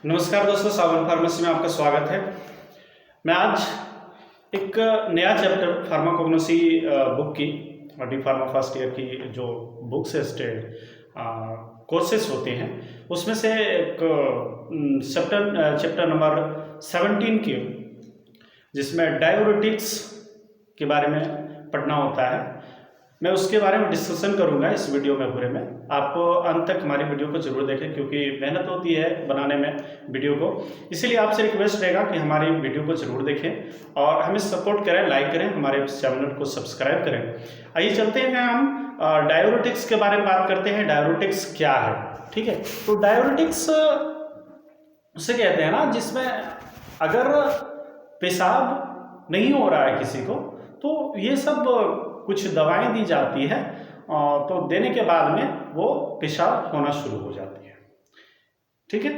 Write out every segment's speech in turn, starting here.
नमस्कार दोस्तों, सावन फार्मेसी में आपका स्वागत है। मैं आज एक नया चैप्टर फार्माकोग्नोसी बुक की और डी फार्मा फर्स्ट ईयर की जो बुक्स है कोर्सेस होते हैं उसमें से एक चैप्टर नंबर 17 की, जिसमें डायूरेटिक्स के बारे में पढ़ना होता है, मैं उसके बारे में डिस्कशन करूंगा इस वीडियो में पूरे में। आप अंत तक हमारी वीडियो को जरूर देखें क्योंकि मेहनत होती है बनाने में वीडियो को, इसीलिए आपसे रिक्वेस्ट रहेगा कि हमारी वीडियो को जरूर देखें और हमें सपोर्ट करें, लाइक करें, हमारे चैनल को सब्सक्राइब करें। आइए चलते हैं, हम डायूरेटिक्स के बारे में बात करते हैं। डायूरेटिक्स क्या है, ठीक है। तो डायूरेटिक्स उसे कहते हैं ना जिसमें अगर पेशाब नहीं हो रहा है किसी को तो ये सब कुछ दवाएं दी जाती है, तो देने के बाद में वो पेशाब होना शुरू हो जाती है, ठीक है।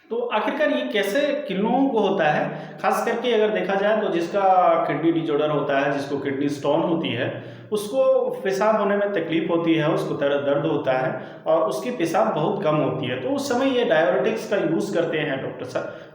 तो आखिरकार ये कैसे किन लोगों को होता है, खास करके अगर देखा जाए तो जिसका किडनी डिजॉर्डर होता है, जिसको किडनी स्टोन होती है, उसको पेशाब होने में तकलीफ होती है, उसको दर्द होता है और उसकी पेशाब बहुत कम होती है। तो उस समय ये डायूरेटिक्स का यूज़ करते हैं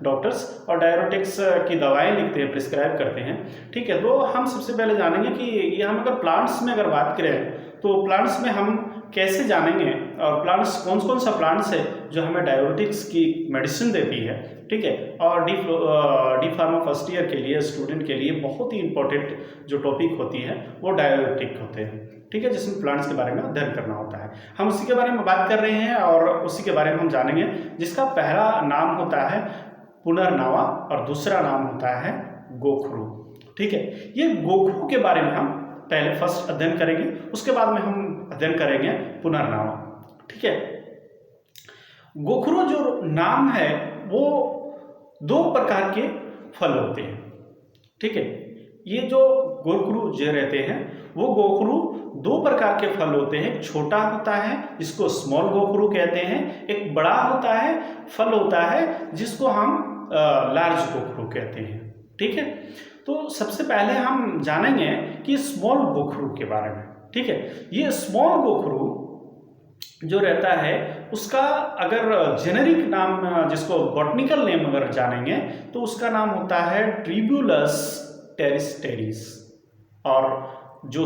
डॉक्टर्स और डायूरेटिक्स की दवाएं लिखते हैं, प्रिस्क्राइब करते हैं, ठीक है। तो हम सबसे पहले जानेंगे कि ये हम अगर प्लांट्स में अगर बात करें तो प्लांट्स में हम कैसे जानेंगे और प्लांट्स कौन सा प्लांट्स है जो हमें डायूरेटिक्स की मेडिसिन देती है, ठीक है। और डी फार्मा फर्स्ट ईयर के लिए स्टूडेंट के लिए बहुत ही इंपॉर्टेंट जो टॉपिक होती है वो डायूरेटिक होते हैं, ठीक है, जिसमें प्लांट्स के बारे में अध्ययन करना होता है। हम उसी के बारे में बात कर रहे हैं और उसी के बारे में हम जानेंगे, जिसका पहला नाम होता है पुनर्नवा और दूसरा नाम होता है गोखरू, ठीक है। ये गोखरू के बारे में हम पहले फर्स्ट अध्ययन करेंगे, उसके बाद में हम अध्ययन करेंगे पुनर्नवा, ठीक है। गोखरू जो नाम है वो दो प्रकार के फल होते हैं, ठीक है। ये जो गोखरू जो रहते हैं वो गोखरू दो प्रकार के फल होते हैं। एक छोटा होता है जिसको स्मॉल गोखरू कहते हैं, एक बड़ा होता है फल होता है जिसको हम लार्ज गोखरू कहते हैं, ठीक है। तो सबसे पहले हम जानेंगे कि स्मॉल गोखरू के बारे में, ठीक है। ये स्मॉल गोखरू जो रहता है उसका अगर जेनेरिक नाम, जिसको बॉटनिकल नेम अगर जानेंगे तो उसका नाम होता है ट्रिब्यूलस टेरिस्टेरिस, और जो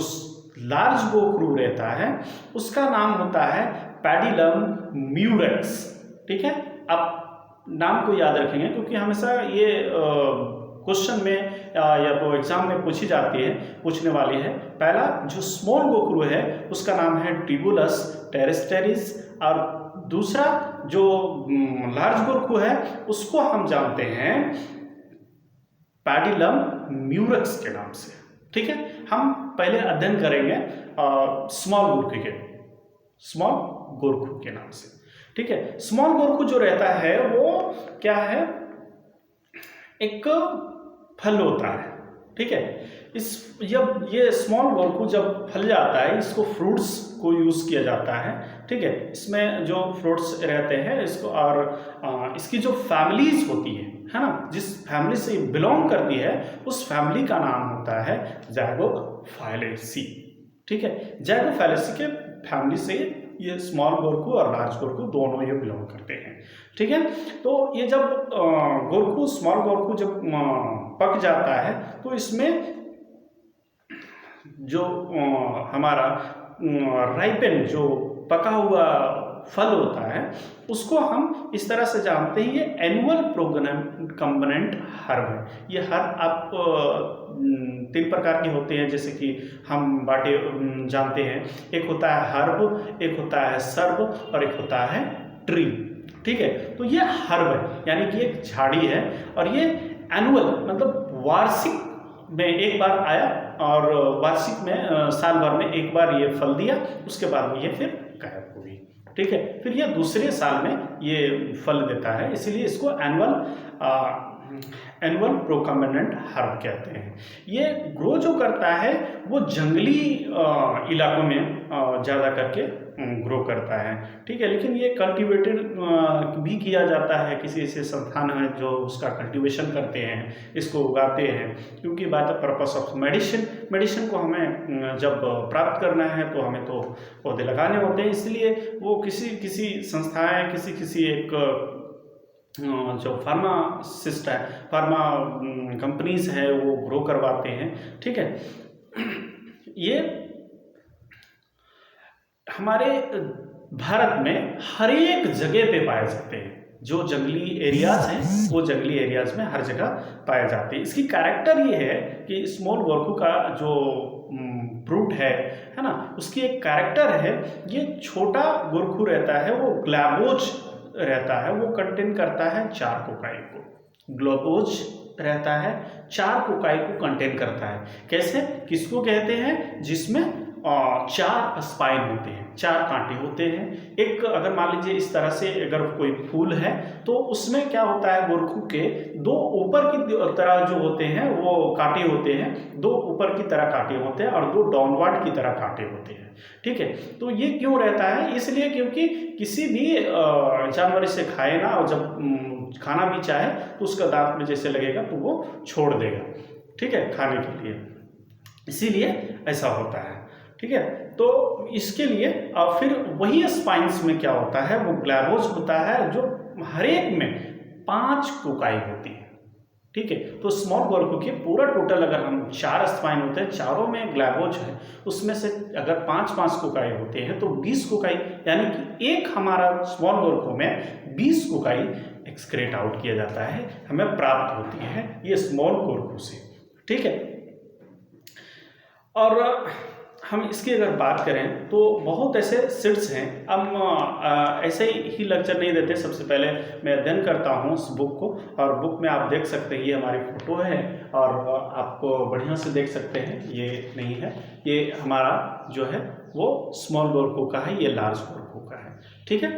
लार्ज गोखरू रहता है उसका नाम होता है पैडिलम म्यूरेक्स, ठीक है। आप नाम को याद रखेंगे क्योंकि हमेशा ये क्वेश्चन में या तो एग्जाम में पूछने वाली है। पहला जो स्मॉल गोखरू है उसका नाम है ट्रिब्यूलस टेरिस्टेरिस और दूसरा जो लार्ज गोखरू है उसको हम जानते हैं पैडिलम म्यूरेक्स के नाम से, ठीक है। हम पहले अध्ययन करेंगे स्मॉल गोखरू के नाम से, ठीक है। स्मॉल गोखरू जो रहता है वो क्या है, एक फल होता है, ठीक है। जब ये स्मॉल गोखरू जब फल जाता है इसको फ्रूट्स को यूज़ किया जाता है, ठीक है। इसमें जो फ्रूट्स रहते हैं इसको और इसकी जो फैमिलीज होती है ना, जिस फैमिली से बिलोंग करती है उस फैमिली का नाम होता है ज़ाइगोफाइलेसी, ठीक है। ज़ाइगोफाइलेसी के फैमिली से ये स्मॉल गोखरू और लार्ज गोखरू दोनों ये बिलोंग करते हैं, ठीक है। तो ये जब स्मॉल गोखरू जब पक जाता है तो इसमें जो हमारा राइपेन जो पका हुआ फल होता है उसको हम इस तरह से जानते हैं, ये एनुअल प्रोकम्बनेंट हर्ब है। ये हर्ब आप 3 प्रकार के होते हैं, जैसे कि हम बाटे जानते हैं, एक होता है हर्ब, एक होता है सर्ब और एक होता है ट्री, ठीक है। तो ये हर्ब है यानी कि एक झाड़ी है और ये एनुअल मतलब वार्षिक में एक बार आया और वार्षिक में साल भर में एक बार ये फल दिया, उसके बाद में ये फिर गायब हो गई, ठीक है। फिर ये दूसरे साल में ये फल देता है, इसीलिए इसको एनुअल प्रोकम्बनेंट हर्ब कहते हैं। ये ग्रो जो करता है वो जंगली इलाकों में ज़्यादा करके ग्रो करता है, ठीक है। लेकिन ये कल्टीवेटेड भी किया जाता है, किसी ऐसे संस्थान है जो उसका कल्टीवेशन करते हैं, इसको उगाते हैं, क्योंकि बात पर्पस ऑफ मेडिसिन को हमें जब प्राप्त करना है तो हमें तो पौधे लगाने होते हैं, इसलिए वो किसी संस्थाएं किसी एक जो फार्मासिस्ट है, फार्मा कंपनीज है, वो ग्रो करवाते हैं। ठीक है, ये हमारे भारत में हर एक जगह पे पाए जाते हैं। जो जंगली एरियाज हैं वो जंगली एरियाज में हर जगह पाए जाते हैं। इसकी कैरेक्टर ये है कि स्मॉल गोरखू का जो फ्रूट है ना, उसकी एक कैरेक्टर है, ये छोटा गोरखू रहता है, वो ग्लैबोज रहता है, वो कंटेन करता है 4 कोकाई को। ग्लूकोज रहता है, 4 कोकाई को कंटेन करता है। कैसे, किसको कहते हैं? जिसमें 4 स्पाइन होते हैं, 4 कांटे होते हैं। एक अगर मान लीजिए इस तरह से अगर कोई फूल है तो उसमें क्या होता है, गोरखू के 2 ऊपर की तरह जो होते हैं वो कांटे होते हैं, 2 ऊपर की तरह कांटे होते हैं और 2 डाउनवर्ड की तरह कांटे होते हैं। ठीक है, तो ये क्यों रहता है? इसलिए क्योंकि किसी भी जानवर इसे खाए ना, और जब खाना भी चाहे तो उसका दांत में जैसे लगेगा तो वो छोड़ देगा। ठीक है, खाने के लिए, इसीलिए ऐसा होता है। ठीक है, तो इसके लिए फिर वही स्पाइंस में क्या होता है, वो ग्लैबोज होता है, जो हर एक में 5 कोकाई होती है। ठीक है, तो स्मॉल गोरखू के पूरा टोटल अगर हम 4 स्पाइन होते हैं, चारों में ग्लैबोज है, उसमें से अगर 5-5 कोकाई होते हैं तो 20 कोकाई, यानी कि एक हमारा स्मॉल गोरखू में 20 कोकाई एक्सक्रेट आउट किया जाता है, हमें प्राप्त होती है ये स्मॉल गोरखू से। ठीक है, और हम इसकी अगर बात करें तो बहुत ऐसे सीड्स हैं। हम ऐसे ही लेक्चर नहीं देते, सबसे पहले मैं अध्ययन करता हूँ उस बुक को, और बुक में आप देख सकते हैं, ये हमारी फोटो है और आपको बढ़िया से देख सकते हैं, ये नहीं है, ये हमारा जो है वो स्मॉल गोरखू का है, ये लार्ज गोरखू का है। ठीक है,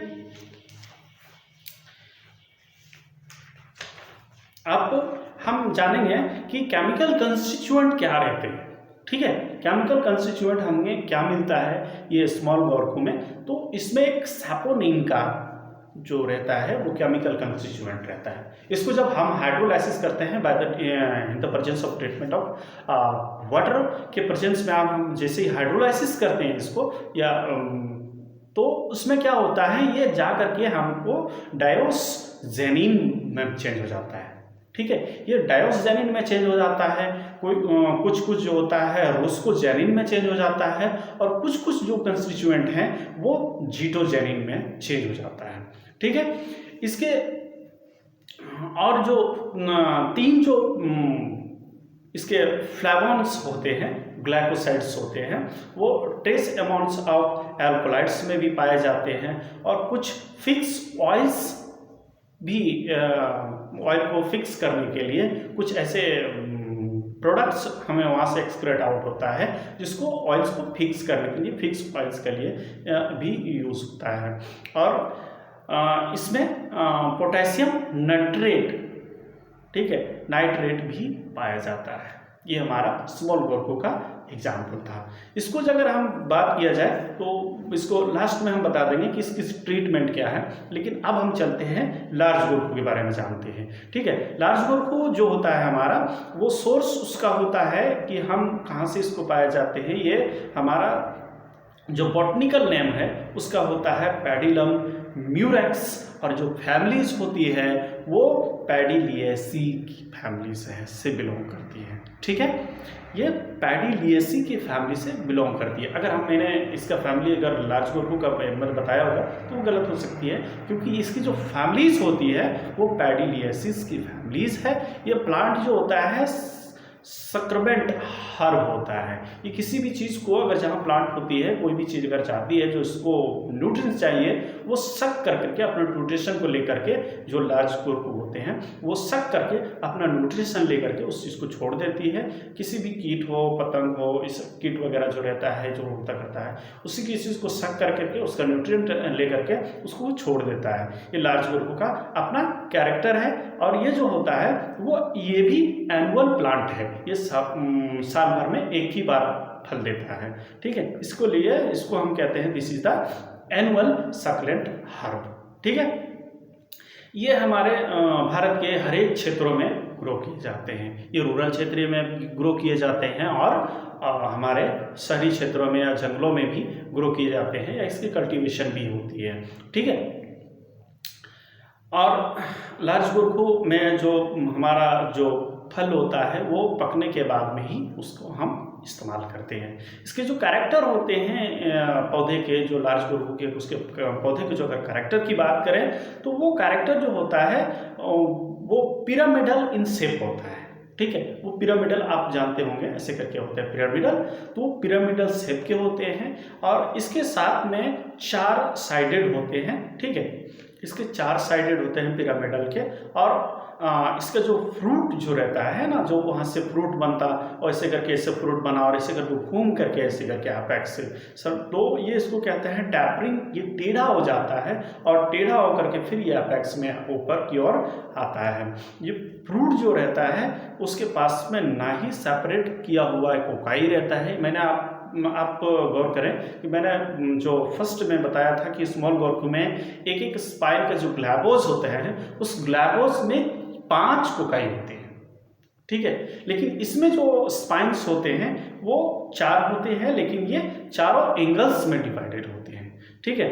अब हम जानेंगे कि केमिकल कंस्टिट्यूएंट क्या रहते हैं। ठीक है, केमिकल कंस्टिट्यूएंट हमें क्या मिलता है ये स्मॉल गोरखू में, तो इसमें एक सैपोनिन का जो रहता है वो केमिकल कंस्टिट्यूएंट रहता है। इसको जब हम हाइड्रोलाइसिस करते हैं by the in the presence of treatment of water के प्रेजेंस में, हम जैसे ही हाइड्रोलाइसिस करते हैं इसको, या तो उसमें क्या होता है, ये जा करके हमको डायोसजेनिन में चेंज हो जाता है। ठीक है, ये डायोसजेनिन में चेंज हो जाता है, कोई कुछ जो होता है रोस्कोजेनिन में चेंज हो जाता है, और कुछ जो कंस्टिट्यूएंट हैं वो जीटोजेनिन में चेंज हो जाता है। ठीक है, इसके और जो 3 जो इसके फ्लेवोन्स होते हैं, ग्लाइकोसाइड्स होते हैं, वो ट्रेस अमाउंट्स ऑफ एल्कोलाइड्स में भी पाए जाते हैं, और कुछ फिक्स ऑयल्स भी ऑयल को फिक्स करने के लिए कुछ ऐसे प्रोडक्ट्स हमें वहाँ से एक्सक्रेट आउट होता है, जिसको ऑयल्स को फिक्स करने के लिए, फिक्स ऑयल्स के लिए भी यूज़ होता है। और इसमें पोटेशियम नाइट्रेट, ठीक है, नाइट्रेट भी पाया जाता है। ये हमारा स्मॉल गोरखू का एग्जाम्पल था। इसको अगर हम बात किया जाए तो इसको लास्ट में हम बता देंगे कि इसकी ट्रीटमेंट क्या है, लेकिन अब हम चलते हैं लार्ज गोरखू के बारे में जानते हैं। ठीक है, लार्ज गोरखू जो होता है हमारा, वो सोर्स उसका होता है कि हम कहाँ से इसको पाए जाते हैं। ये हमारा जो बॉटनिकल नेम है उसका होता है पैडिलम म्यूरेक्स, और जो फैमिलीज होती है वो पैडिलिएसी की फैमिली से बिलोंग करती है। ठीक है, ये पैडिलिएसी की फैमिली से बिलोंग करती है। अगर मैंने इसका फैमिली अगर लार्ज गोरखू का मैंने बताया होगा तो वो गलत हो सकती है, क्योंकि इसकी जो फैमिलीज होती है वो पैडिलिएसिस की फैमिलीज है। ये प्लांट जो होता है सक्रेमेंट हर्ब होता है। ये किसी भी चीज़ को अगर जहाँ प्लांट होती है, कोई भी चीज़ अगर चाहती है जो इसको न्यूट्रिएंट्स चाहिए, वो सक कर करके अपना न्यूट्रिशन को लेकर के, जो लार्ज गोरखू होते हैं वो सक करके अपना न्यूट्रिशन लेकर के उस चीज़ को छोड़ देती है। किसी भी कीट हो, पतंग हो, इस कीट वगैरह जो रहता है, जो होता करता है, उसी की चीज़ को सक कर करके उसका न्यूट्रिएंट लेकर के उसको छोड़ देता है। ये लार्ज गोरखू का अपना कैरेक्टर है। और ये जो होता है वो ये भी एनुअल प्लांट है, ये साल भर में एक ही बार फल देता है। ठीक है, इसको हम कहते हैं this is the annual succulent herb. ठीक है, ये हमारे भारत के हर एक क्षेत्रों में ग्रो किए जाते हैं। ये रूरल क्षेत्र में ग्रो किए जाते हैं और हमारे शहरी क्षेत्रों में या जंगलों में भी ग्रो किए जाते हैं, या इसकी कल्टीवेशन भी होती है। ठीक है, और लार्ज गोरखू में जो हमारा जो फल होता है वो पकने के बाद में ही उसको हम इस्तेमाल करते हैं। इसके जो कैरेक्टर होते हैं पौधे के, जो लार्ज गोरखू के उसके पौधे के जो अगर कैरेक्टर की बात करें तो वो कैरेक्टर जो होता है वो पिरामिडल इन शेप होता है। ठीक है, वो पिरामिडल आप जानते होंगे ऐसे करके होते हैं पिरामिडल, तो वो पिरामिडल शेप के होते हैं और इसके साथ में 4 साइडेड होते हैं। ठीक है, इसके 4 साइडेड होते हैं पिरामिडल के। और इसका जो फ्रूट जो रहता है ना, जो वहाँ से फ्रूट बनता और ऐसे करके ऐसे फ्रूट बना और ऐसे करके घूम करके ऐसे करके अपेक्स से सर, तो ये इसको कहते हैं टैपरिंग। ये टेढ़ा हो जाता है और टेढ़ा होकर के फिर ये अपेक्स में ऊपर की ओर आता है। ये फ्रूट जो रहता है उसके पास में ना ही सेपरेट किया हुआ कोकाई रहता है। मैंने आप गौर करें कि मैंने जो फर्स्ट में बताया था कि स्मॉल गोरखू में एक एक स्पाइन का जो ग्लैबोज होते हैं उस ग्लैबोज में 5 कोकाई होते हैं। ठीक है, लेकिन इसमें जो स्पाइन्स होते हैं वो 4 होते हैं, लेकिन ये चारों एंगल्स में डिवाइडेड होते हैं। ठीक है,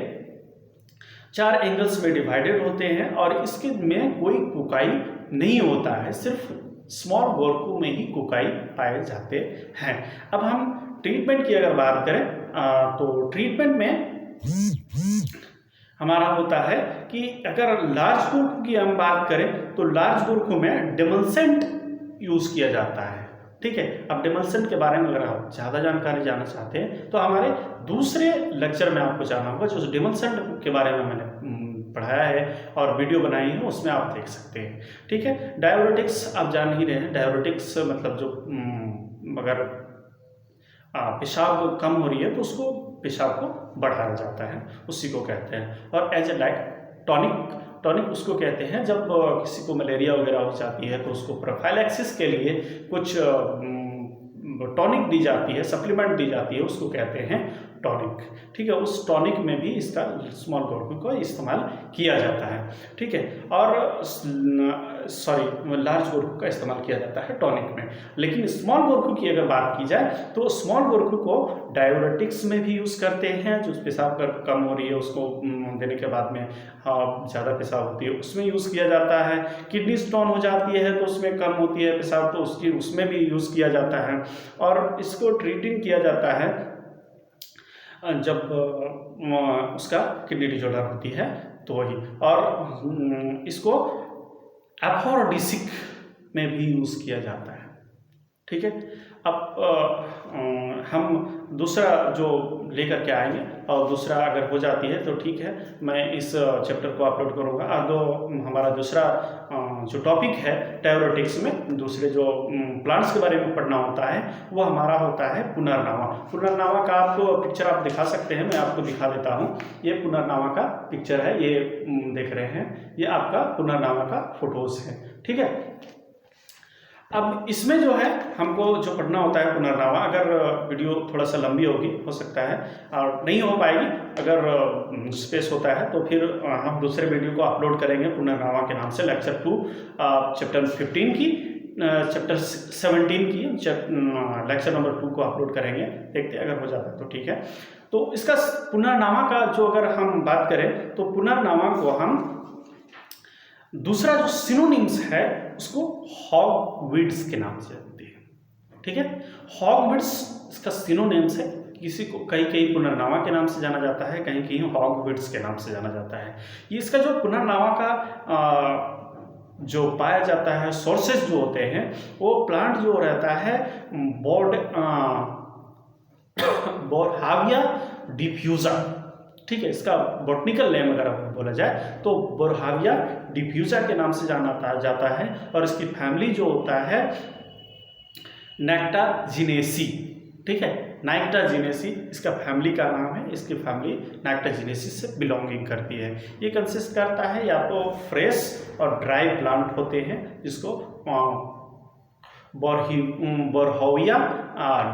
4 एंगल्स में डिवाइडेड होते हैं और इसके में कोई कोकाई नहीं होता है, सिर्फ स्मॉल गोरखू में ही कोकाई पाए जाते हैं। अब हम ट्रीटमेंट की अगर बात करें तो ट्रीटमेंट में हमारा होता है कि अगर लार्ज गोरखू की हम बात करें तो लार्ज गोरखू में डिमलसेंट यूज़ किया जाता है। ठीक है, अब डिमलसेंट के बारे में अगर आप ज़्यादा जानकारी जानना चाहते हैं तो हमारे दूसरे लेक्चर में आपको जानना होगा, जो डिमलसेंट के बारे में मैंने पढ़ाया है और वीडियो बनाई है उसमें आप देख सकते हैं। ठीक है, डाययूरेटिक्स आप जान ही रहे हैं। डाययूरेटिक्स मतलब जो अगर पेशाब कम हो रही है तो उसको पेशाब को बढ़ाया जाता है, उसी को कहते हैं। और एज ए लाइक टॉनिक उसको कहते हैं जब किसी को मलेरिया वगैरह हो जाती है तो उसको प्रोफाइलैक्सिस के लिए कुछ टॉनिक दी जाती है, सप्लीमेंट दी जाती है, उसको कहते हैं टॉनिक। ठीक है, उस टॉनिक में भी इसका स्मॉल गोरखू का इस्तेमाल किया जाता है। ठीक है, और लार्ज गोरखू का इस्तेमाल किया जाता है टॉनिक में। लेकिन स्मॉल गोरखू की अगर बात की जाए तो स्मॉल गोरखू को डाययूरेटिक्स में भी यूज़ करते हैं, जो पेशाब कम हो रही है उसको देने के बाद में ज़्यादा पेशाब होती है उसमें यूज़ किया जाता है। किडनी स्टोन हो जाती है तो उसमें कम होती है पेशाब तो उसमें भी यूज़ किया जाता है। और इसको ट्रीटिंग किया जाता है जब उसका किडनी डिसऑर्डर होती है तो वही। और इसको एफोरोडिसिक में भी यूज़ किया जाता है। ठीक है, अब हम दूसरा जो लेकर के आएंगे और दूसरा अगर हो जाती है तो ठीक है, मैं इस चैप्टर को अपलोड करूँगा। और जो हमारा दूसरा जो टॉपिक है डाययूरेटिक्स में दूसरे जो प्लांट्स के बारे में पढ़ना होता है वो हमारा होता है पुनर्नवा। पुनर्नवा का आपको पिक्चर आप दिखा सकते हैं, मैं आपको दिखा देता हूँ। ये पुनर्नवा का पिक्चर है, ये देख रहे हैं, ये आपका पुनर्नवा का फोटोज है। ठीक है, अब इसमें जो है हमको जो पढ़ना होता है पुनर्नवा, अगर वीडियो थोड़ा सा लंबी होगी हो सकता है और नहीं हो पाएगी, अगर स्पेस होता है तो फिर हम दूसरे वीडियो को अपलोड करेंगे पुनर्नवा के नाम से, लेक्चर 2 चैप्टर 15 की, चैप्टर 17 की लेक्चर नंबर 2 को अपलोड करेंगे। देखते हैं अगर हो जाता है तो ठीक है। तो इसका पुनर्नवा का जो अगर हम बात करें तो पुनर्नवा को हम दूसरा जो सिनोनिम्स है उसको हॉगवीड्स के नाम से जानते हैं। ठीक है, हॉगवीड्स इसका सिनोनिम्स है। किसी को कहीं पुनर्नवा के नाम से जाना जाता है, कहीं कहीं हॉगवीड्स के नाम से जाना जाता है। ये इसका जो पुनर्नवा का जो पाया जाता है सोर्सेज जो होते हैं वो प्लांट जो रहता है बोरहाविया डिफ्यूजा। ठीक है, इसका बॉटनिकल नेम अगर बोला जाए तो बोरहाविया डिफ्यूजा के नाम से जाना जाता है। और इसकी फैमिली जो होता है नेक्टाजिनेसी। ठीक है, नेक्टाजिनेसी इसका फैमिली का नाम है, इसकी फैमिली नेक्टाजिनेसी से बिलोंगिंग करती है। ये कंसिस्ट करता है या तो फ्रेश और ड्राई प्लांट होते हैं जिसको बोरहाविया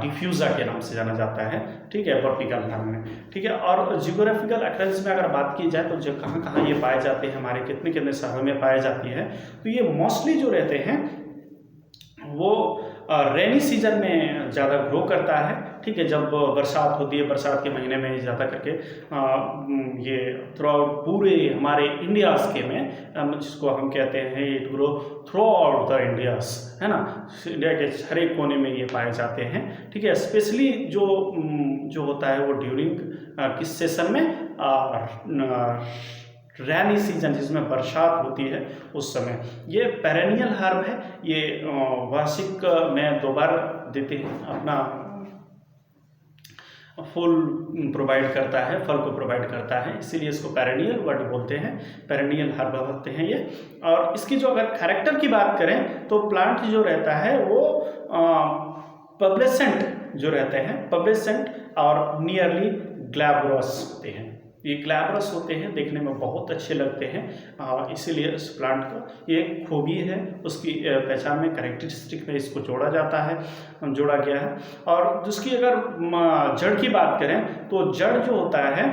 डिफ्यूजा के नाम से जाना जाता है। ठीक है, बॉटनिकल नाम में। ठीक है, और जियोग्राफिकल अकरेंस में अगर बात की जाए तो जो कहाँ कहाँ ये पाए जाते हैं, हमारे कितने कितने शहरों में पाए जाती है, तो ये मोस्टली जो रहते हैं वो रेनी सीजन में ज़्यादा ग्रो करता है। ठीक है, जब बरसात होती है, बरसात के महीने में ज़्यादा करके ये थ्रू आउट पूरे हमारे इंडियाज़ के में जिसको हम कहते हैं it grow through out the India's, है ना, इंडिया के हर एक कोने में ये पाए जाते हैं। ठीक है, स्पेशली जो होता है वो ड्यूरिंग किस सेशन में, रैनी सीजन जिसमें बरसात होती है उस समय। ये पेरेनियल हर्ब है, ये वार्षिक में 2 बार देते हैं, अपना फूल प्रोवाइड करता है, फल को प्रोवाइड करता है, इसीलिए इसको पेरेनियल वर्ड बोलते हैं, पेरेनियल हर्ब होते हैं ये। और इसकी जो अगर कैरेक्टर की बात करें तो प्लांट जो रहता है वो पब्लेसेंट जो रहते हैं, पब्लेसेंट और नियरली ग्लैब्रस होते हैं। ये ग्लैब्रस होते हैं, देखने में बहुत अच्छे लगते हैं, इसीलिए इस प्लांट को ये खूबी है, उसकी पहचान में कैरेक्टरिस्टिक में इसको जोड़ा गया है। और जिसकी अगर जड़ की बात करें तो जड़ जो होता है,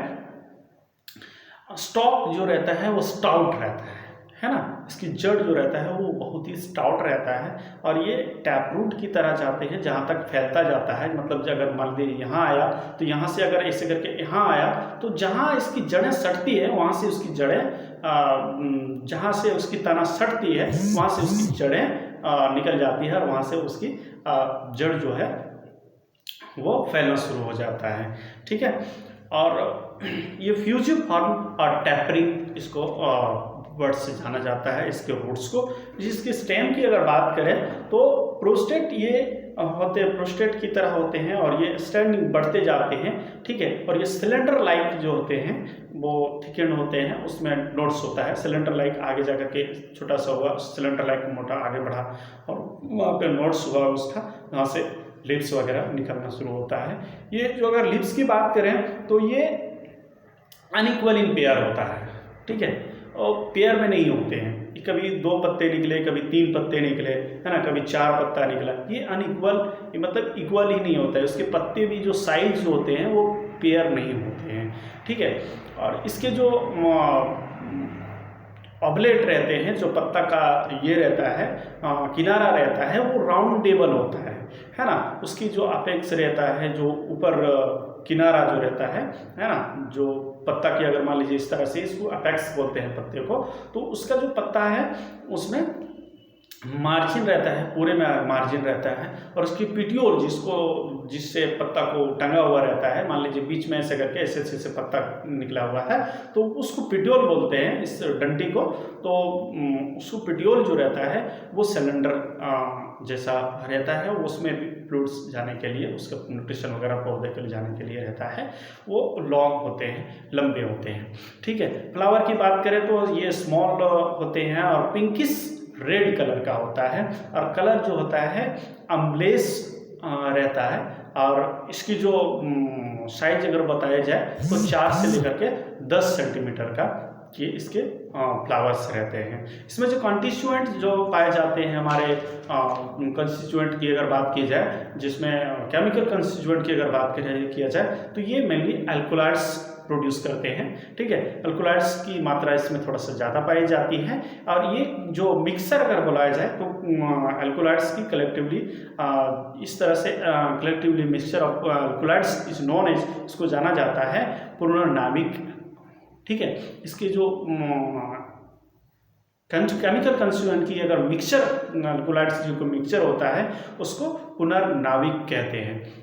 स्टॉक जो रहता है वो स्टाउट रहता है ना, इसकी जड़ जो रहता है वो बहुत ही स्टाउट रहता है और ये टैप रूट की तरह जाते हैं, जहाँ तक फैलता जाता है। मतलब अगर मान लीजिए यहाँ आया तो यहाँ से अगर ऐसे करके यहाँ आया तो जहाँ इसकी जड़ें सटती है वहाँ से उसकी जड़ें, जहाँ से उसकी तना सटती है वहाँ से उसकी जड़ें निकल जाती है और वहाँ से उसकी जड़ जो है वो फैलना शुरू हो जाता है। ठीक है, और ये फ्यूजिव फॉर्म और टैपरिंग इसको वर्ड से जाना जाता है, इसके रूट्स को। जिसके स्टेम की अगर बात करें तो प्रोस्टेट ये प्रोस्टेट की तरह होते हैं और ये स्टैंडिंग बढ़ते जाते हैं। ठीक है, और ये सिलेंडर लाइक जो होते हैं वो थिकेंड होते हैं, उसमें नोड्स होता है। सिलेंडर लाइक आगे जाकर के छोटा सा हुआ, सिलेंडर लाइक मोटा आगे बढ़ा और वहाँ पे नोड्स हुआ उसका, वहाँ से लिप्स वगैरह निकलना शुरू होता है। ये जो अगर लिप्स की बात करें तो ये अनइक्वल इन पेयर होता है। ठीक है, और पेयर में नहीं होते हैं, कभी 2 पत्ते निकले, कभी 3 पत्ते निकले, है ना, कभी 4 पत्ता निकला। ये अनइक्वल, मतलब इक्वल ही नहीं होता है। उसके पत्ते भी जो साइज होते हैं वो पेयर नहीं होते हैं। ठीक है, और इसके जो ऑब्लेट रहते हैं, जो पत्ता का ये रहता है किनारा रहता है वो राउंडेबल होता है ना। उसकी जो अपेक्स रहता है, जो ऊपर किनारा जो रहता है ना, जो पत्ता की अगर मान लीजिए इस तरह से, इसको अपेक्स बोलते हैं पत्ते को, तो उसका जो पत्ता है उसमें मार्जिन रहता है, पूरे में मार्जिन रहता है। और उसकी पिटियोल जिससे पत्ता को टंगा हुआ रहता है, मान लीजिए बीच में ऐसे करके ऐसे पत्ता निकला हुआ है तो उसको पिटियोल बोलते हैं, इस डंडी को। तो उसको पिटियोल जो रहता है वो सिलेंडर जैसा रहता है, उसमें भी फ्लूइड्स जाने के लिए, उसका न्यूट्रिशन वगैरह पौधे के लिए जाने के लिए रहता है, वो लॉन्ग होते हैं, लंबे होते हैं। ठीक है, फ्लावर की बात करें तो ये स्मॉल होते हैं और पिंकिश रेड कलर का होता है और कलर जो होता है अम्बलेस रहता है। और इसकी जो साइज अगर बताया जाए तो 4 से लेकर के 10 सेंटीमीटर का कि इसके फ्लावर्स रहते हैं। इसमें जो कॉन्स्टिट्यूएंट जो पाए जाते हैं हमारे कंस्टिट्यूएंट की अगर बात की जाए, जिसमें केमिकल कंस्टिट्यूएंट की अगर बात किया जाए तो ये मेनली अल्कोलाइड्स प्रोड्यूस करते हैं। ठीक है, अल्कोलाइड्स की मात्रा इसमें थोड़ा सा ज़्यादा पाई जाती है। और ये जो मिक्सर अगर बुलाया जाए तो अल्कोलाइड्स की कलेक्टिवली इस तरह से collectively mixture of alkaloids is known as, इसको जाना जाता है पुनर्नाविक। ठीक है, इसके जो केमिकल कंस्टिट्यूएंट की अगर मिक्सचर अल्कोलाइड्स जो मिक्सचर होता है उसको पुनर्नाविक कहते हैं।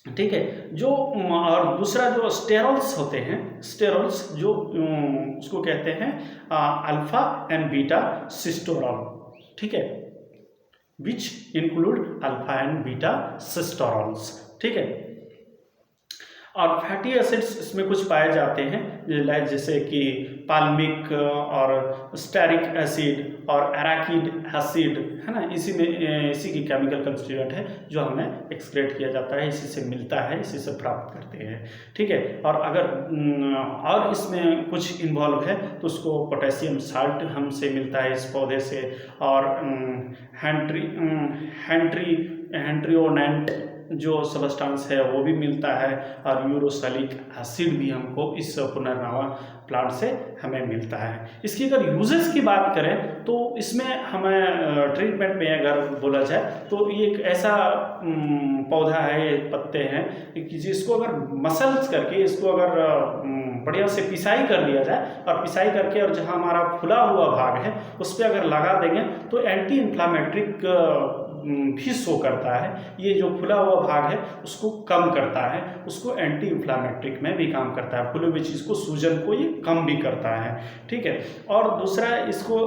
ठीक है, जो और दूसरा जो स्टेरॉल्स होते हैं, स्टेरॉल्स जो उसको कहते हैं अल्फा एंड बीटा सिस्टोरॉल। ठीक है, which include alpha and beta sitosterols. ठीक है, और फैटी एसिड्स इसमें कुछ पाए जाते हैं, जैसे कि पाल्मिक और स्टेरिक एसिड और एराकिड एसिड, है ना। इसी की केमिकल कंस्टिट्यूएंट है जो हमें एक्सक्रेट किया जाता है, इसी से मिलता है, इसी से प्राप्त करते हैं। ठीक है, और अगर और इसमें कुछ इन्वॉल्व है तो उसको पोटेशियम साल्ट हमसे मिलता है इस पौधे से, और जो सबस्टांस है वो भी मिलता है, और यूरोसैलिक एसिड भी हमको इस पुनर्नवा प्लांट से हमें मिलता है। इसकी अगर यूजेस की बात करें तो इसमें हमें ट्रीटमेंट में अगर बोला जाए तो ये एक ऐसा पौधा है, ये पत्ते हैं कि जिसको अगर मसल्स करके इसको अगर बढ़िया से पिसाई कर दिया जाए, और पिसाई करके और जहाँ हमारा फुला हुआ भाग है उस पर अगर लगा देंगे तो एंटी इन्फ्लामेट्रिक भी शो करता है। ये जो फुला हुआ भाग है उसको कम करता है, उसको एंटी इन्फ्लामेट्रिक में भी काम करता है, फुली हुई चीज़ को, सूजन को ये कम भी करता है। ठीक है। और दूसरा इसको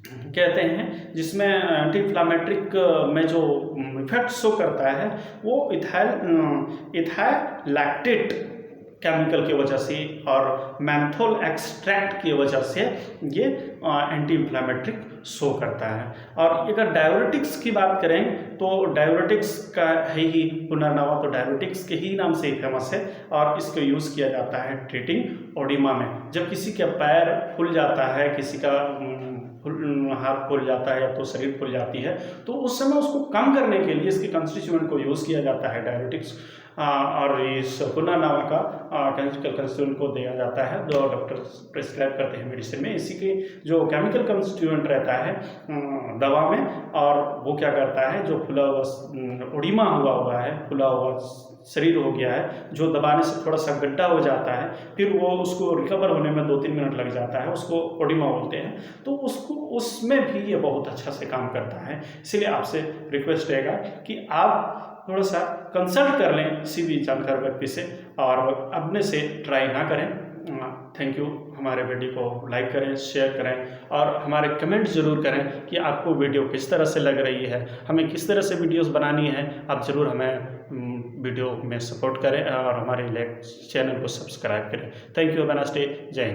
कहते हैं जिसमें एंटी इन्फ्लामेट्रिक में जो इफेक्ट शो करता है वो इथाइलैक्टेट केमिकल की वजह से और मैंथोल एक्सट्रैक्ट की वजह से ये एंटी इन्फ्लामेट्रिक शो करता है। और अगर डाययूरेटिक्स की बात करें तो डाययूरेटिक्स का है ही पुनर्नवा, तो डाययूरेटिक्स के ही नाम से ही फेमस है, और इसको यूज़ किया जाता है ट्रीटिंग ओडिमा में। जब किसी का पैर फूल जाता है, किसी का हाथ फूल जाता है या तो शरीर फूल जाती है, तो उस समय उसको कम करने के लिए इसके कंस्टिट्यूएंट को यूज़ किया जाता है डाययूरेटिक्स, और इस पुनर्नवा का केमिकल कंस्टिट्यूएंट को दिया जाता है जो डॉक्टर प्रिस्क्राइब करते हैं मेडिसिन में। इसी के जो केमिकल कंस्टिट्यूएंट रहता है दवा में, और वो क्या करता है, जो फुला हुआ ओडिमा हुआ है, फुला हुआ शरीर हो गया है, जो दबाने से थोड़ा सा गड्ढा हो जाता है, फिर वो उसको रिकवर होने में 2-3 मिनट लग जाता है, उसको ओडिमा बोलते हैं, तो उसको उसमें भी ये बहुत अच्छा से काम करता है। इसलिए आपसे रिक्वेस्ट रहेगा कि आप थोड़ा सा कंसल्ट कर लें किसी भी जानकार व्यक्ति से, और अपने से ट्राई ना करें। Thank you. हमारे वीडियो को लाइक करें, शेयर करें, और हमारे कमेंट ज़रूर करें कि आपको वीडियो किस तरह से लग रही है, हमें किस तरह से वीडियोस बनानी है। आप ज़रूर हमें वीडियो में सपोर्ट करें और हमारे चैनल को सब्सक्राइब करें। Thank you. Have a nice day. जय हिंद।